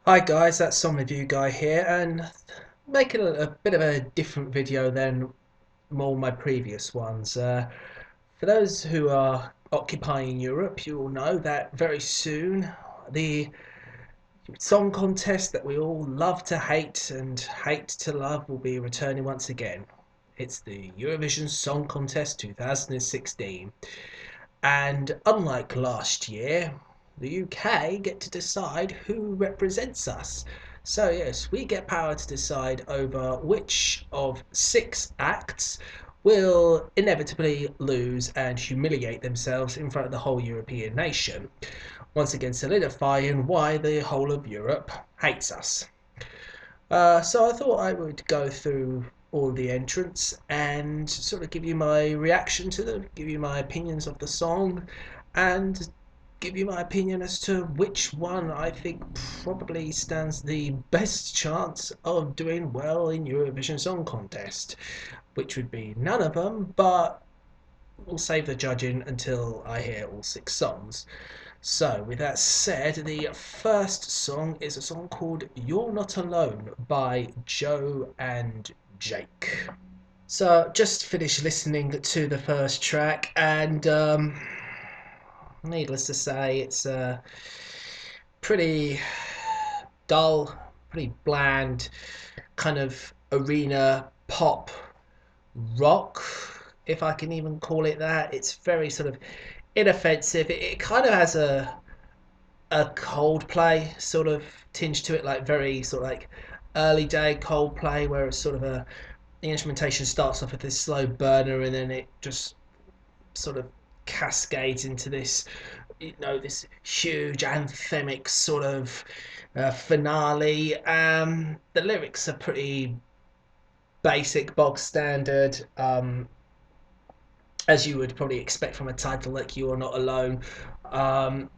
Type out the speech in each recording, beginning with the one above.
Hi guys, that's Song Review Guy here, and making a bit of a different video than all my previous ones. For those who are occupying Europe, you will know that very soon the song contest that we all love to hate and hate to love will be returning once again. It's the Eurovision Song Contest 2016. And unlike last year, the UK get to decide who represents us. So yes, we get power to decide over which of 6 acts will inevitably lose and humiliate themselves in front of the whole European nation, once again solidifying why the whole of Europe hates us. So I thought I would go through all the entrants and sort of give you my reaction to them, give you my opinions of the song, and give you my opinion as to which one I think probably stands the best chance of doing well in Eurovision Song Contest, which would be none of them, but we'll save the judging until I hear all 6 songs. So, with that said, the first song is a song called You're Not Alone by Joe and Jake. So, just finished listening to the first track, and needless to say, it's pretty dull, pretty bland, kind of arena pop rock, if I can even call it that. It's very sort of inoffensive. It kind of has a Coldplay sort of tinge to it, like very sort of like early day Coldplay, where it's sort of the instrumentation starts off with this slow burner and then it just sort of cascades into this, this huge anthemic sort of finale. The lyrics are pretty basic, bog standard. As you would probably expect from a title like You're Not Alone.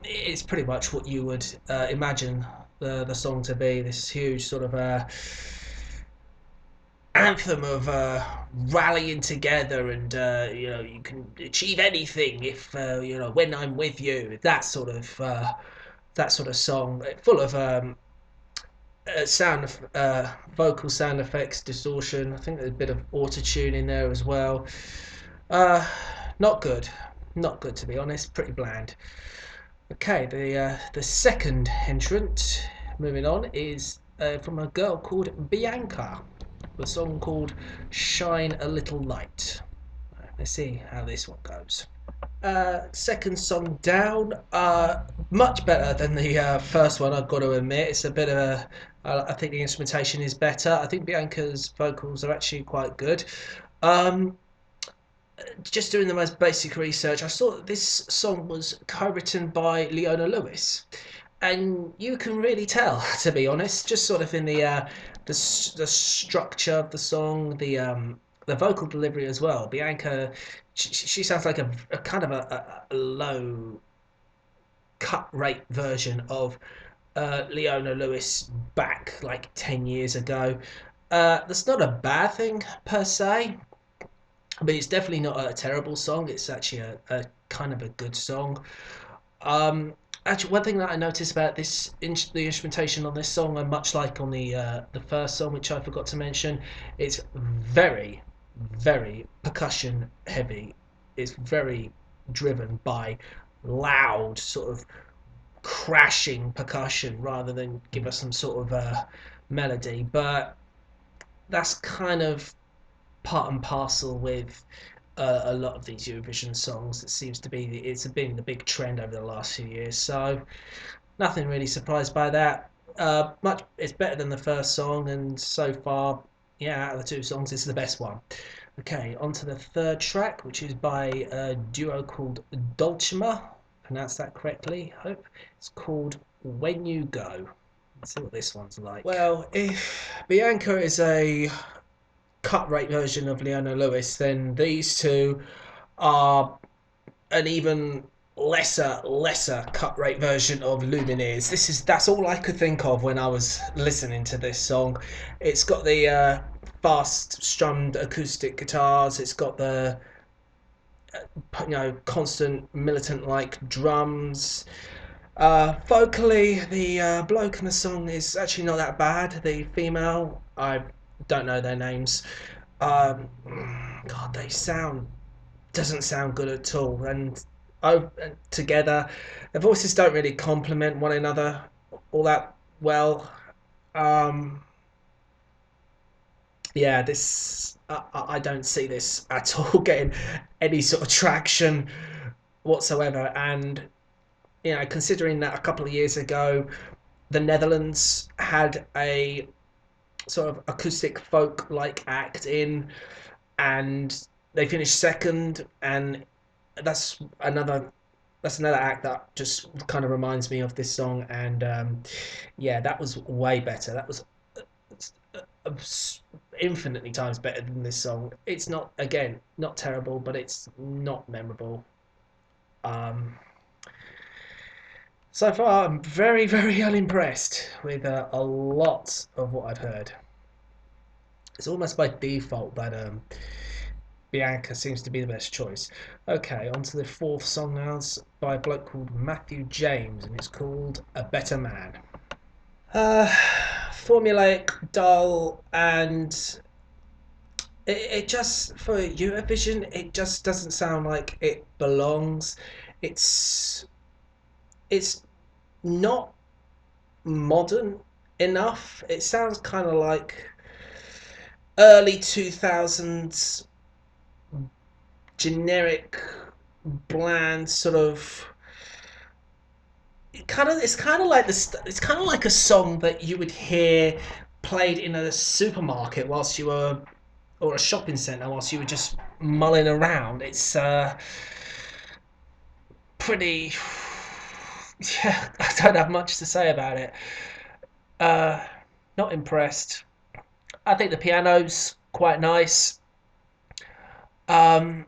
It's pretty much what you would imagine the song to be. This huge sort of anthem of rallying together, and you can achieve anything if when I'm with you. That sort of song, full of vocal sound effects, distortion. I think there's a bit of auto tune in there as well. Uh, Not good, not good, to be honest. Pretty bland. Okay, the second entrant, moving on, is from a girl called Bianca. The song called "Shine a Little Light." Let's see how this one goes. Second song down, much better than the first one. I've got to admit, it's a bit of a. I think the instrumentation is better. I think Bianca's vocals are actually quite good. Um, just doing the most basic research, I saw that this song was co-written by Leona Lewis, and you can really tell, to be honest, just sort of in the structure of the song, the vocal delivery as well. Bianca, she sounds like a kind of a low cut rate version of Leona Lewis back like 10 years ago. That's not a bad thing per se, but it's definitely not a terrible song. It's actually a kind of a good song. Um, Actually, one thing that I noticed about the instrumentation on this song, and much like on the first song, which I forgot to mention, it's very, very percussion heavy. It's very driven by loud, sort of crashing percussion rather than give us some sort of melody. But that's kind of part and parcel with a lot of these Eurovision songs. It seems to be it's been the big trend over the last few years. So nothing really surprised by that. Much it's better than the first song, and so far, yeah, out of the 2 songs, this is the best one. Okay, on to the third track, which is by a duo called Dolcima. Pronounced that correctly, I hope. It's called When You Go. Let's see what this one's like. Well, if Bianca is a cut rate version of Leona Lewis, then these two are an even lesser cut rate version of Lumineers. That's all I could think of when I was listening to this song. It's got the fast strummed acoustic guitars. It's got the constant militant like drums. Vocally, the bloke in the song is actually not that bad. The female, I don't know their names. Um, God, they sound doesn't sound good at all, and together, their voices don't really complement one another all that well. Um, yeah, this I don't see this at all getting any sort of traction whatsoever, and considering that a couple of years ago the Netherlands had a sort of acoustic folk like act in, and they finished second, and that's another that's another act that just kind of reminds me of this song, and yeah, that was way better. That was uh, infinitely times better than this song. It's not, again, not terrible, but it's not memorable. um So far, I'm very, very unimpressed with a lot of what I've heard. It's almost by default that Bianca seems to be the best choice. Okay, on to the fourth song now. It's by a bloke called Matthew James, and it's called A Better Man. Uh, Formulaic, dull, and it just, for Eurovision, it just doesn't sound like it belongs. It's it's not modern enough. It sounds kind of like early 2000s generic, bland sort of. It's kind of like this. It's kind of like a song that you would hear played in a supermarket whilst you were, or a shopping centre whilst you were just mulling around. It's pretty. Yeah, I don't have much to say about it. Uh, Not impressed. I think the piano's quite nice. Um,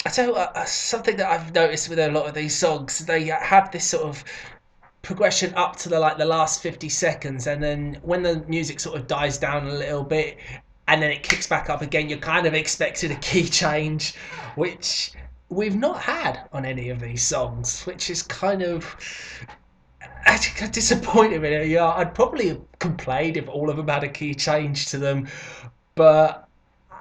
I tell you what, something that I've noticed with a lot of these songs, they have this sort of progression up to the last 50 seconds, and then when the music sort of dies down a little bit and then it kicks back up again, you're kind of expecting a key change, which we've not had on any of these songs, which is kind of actually disappointing me. Yeah, I'd probably have complained if all of them had a key change to them, but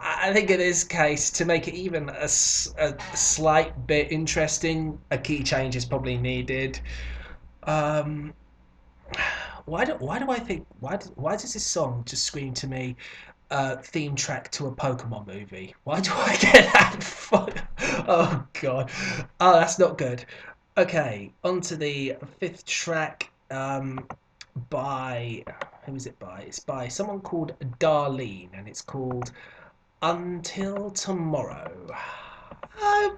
I think in this case, to make it even a slight bit interesting, a key change is probably needed. Um, why does this song just scream to me theme track to a Pokemon movie? Why do I get that? Oh god, oh, that's not good. Okay, on to the fifth track. By Who is it by? It's by someone called Darlene, and it's called Until Tomorrow. Uh,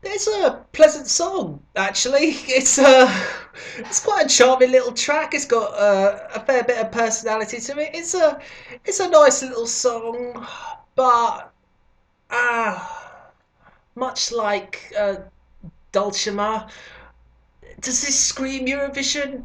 it's a pleasant song, actually. It's quite a charming little track. It's got a fair bit of personality to it. It's a nice little song, but much like Dulcimer, does this scream Eurovision?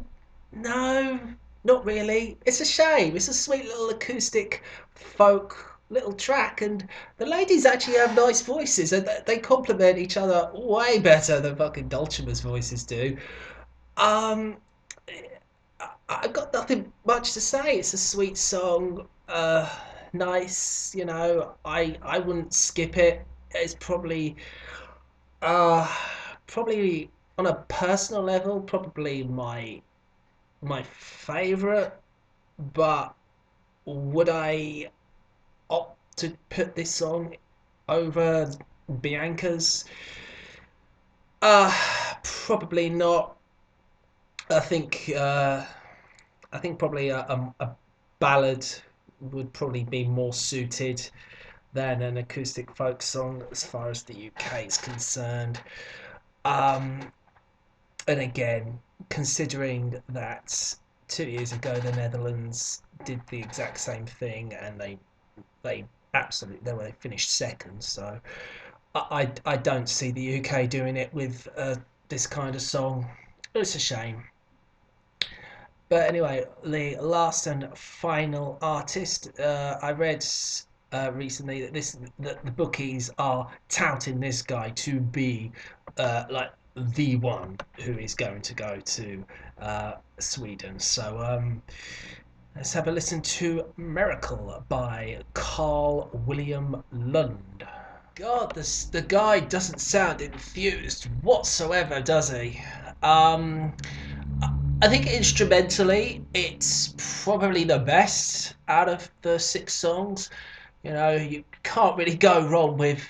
No, not really. It's a shame. It's a sweet little acoustic folk little track, and the ladies actually have nice voices, and they complement each other way better than fucking Dulcimer's voices do. Um, I've got nothing much to say. It's a sweet song, nice. I wouldn't skip it. It's uh, probably on a personal level, probably my favorite, but would I opt to put this song over Bianca's? Uh, Probably not. I think I think probably a ballad would probably be more suited than an acoustic folk song as far as the UK is concerned. Um, and again, considering that 2 years ago the Netherlands did the exact same thing, and they absolutely they finished second. So I don't see the UK doing it with this kind of song. It's a shame. But anyway, the last and final artist, I read recently that the bookies are touting this guy to be like the one who is going to go to Sweden. So let's have a listen to Miracle by Carl William Lund. God, the guy doesn't sound enthused whatsoever, does he? Um, I think instrumentally, it's probably the best out of the 6 songs. You know, you can't really go wrong with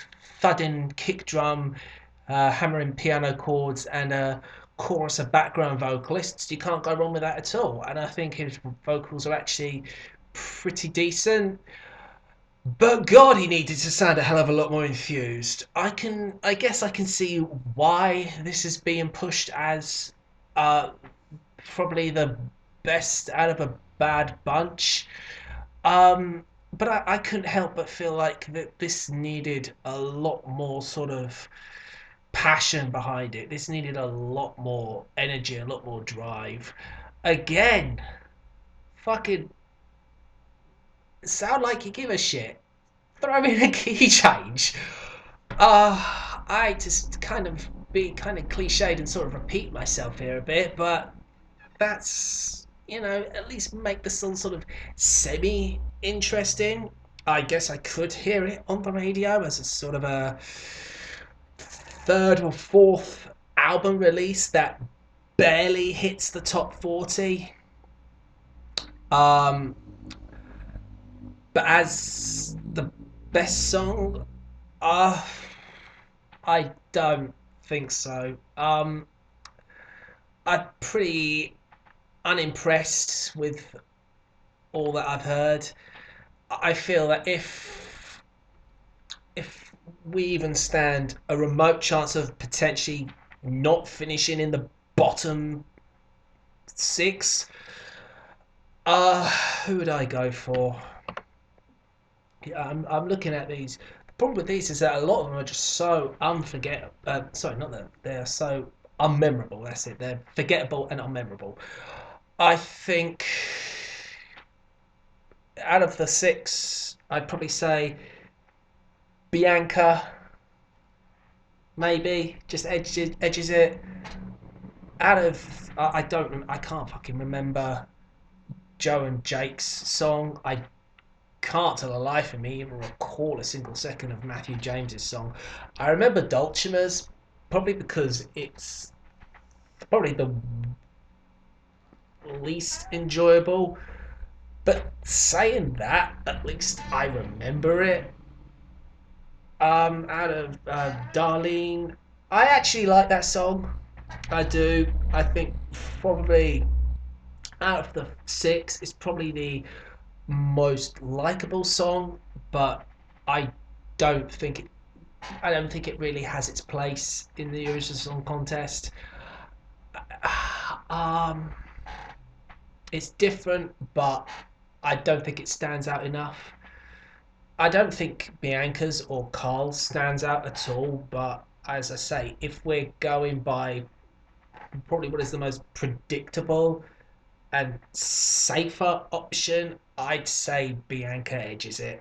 thudding kick drum, hammering piano chords, and a chorus of background vocalists. You can't go wrong with that at all. And I think his vocals are actually pretty decent. But God, he needed to sound a hell of a lot more enthused. I guess I can see why this is being pushed as uh, probably the best out of a bad bunch. But I couldn't help but feel like that this needed a lot more sort of passion behind it. This needed a lot more energy, a lot more drive. Again, fucking sound like you give a shit. Throw in a key change. I just kind of be kind of cliched and sort of repeat myself here a bit, but that's, you know, at least make the song sort of semi interesting. I guess I could hear it on the radio as a sort of a third or fourth album release that barely hits the top 40. Um, but as the best song, uh, I don't think so. I'm pretty unimpressed with all that I've heard. I feel that if we even stand a remote chance of potentially not finishing in the bottom 6, who would I go for? Yeah, I'm looking at these. The problem with these is that a lot of them are just so unforgettable. Sorry, not that they're so unmemorable. That's it. They're forgettable and unmemorable. I think out of the 6, I'd probably say Bianca, maybe just edges it. Out of I can't fucking remember Joe and Jake's song. I can't to the life of me even recall a single second of Matthew James's song. I remember Dulcimer's, probably because it's probably the least enjoyable. But saying that, at least I remember it. Out of Darlene, I actually like that song. I do. I think probably out of the 6, it's probably the most likable song, but I don't think it. I don't think it really has its place in the Eurovision Song Contest. Um, it's different, but I don't think it stands out enough. I don't think Bianca's or Carl's stands out at all, but as I say, if we're going by probably what is the most predictable and safer option, I'd say Bianca edges it.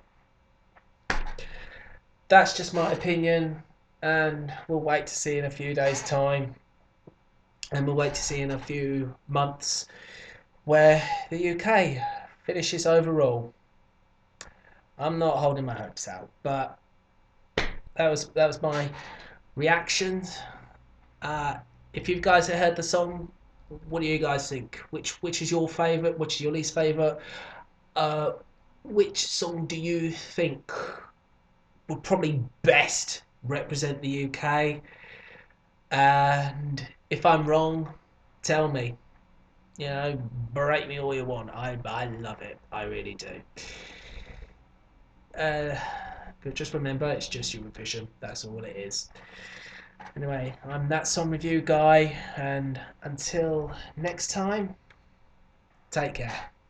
That's just my opinion, and we'll wait to see in a few days' time, and we'll wait to see in a few months where the UK finishes overall. I'm not holding my hopes out, but that was my reaction. If you guys have heard the song, what do you guys think? Which is your favourite? Which is your least favourite? Uh, which song do you think would probably best represent the UK? And if I'm wrong, tell me. You know, berate me all you want. I love it. I really do. But just remember, it's just Eurovision. That's all it is. Anyway, I'm that song review guy, and until next time, take care.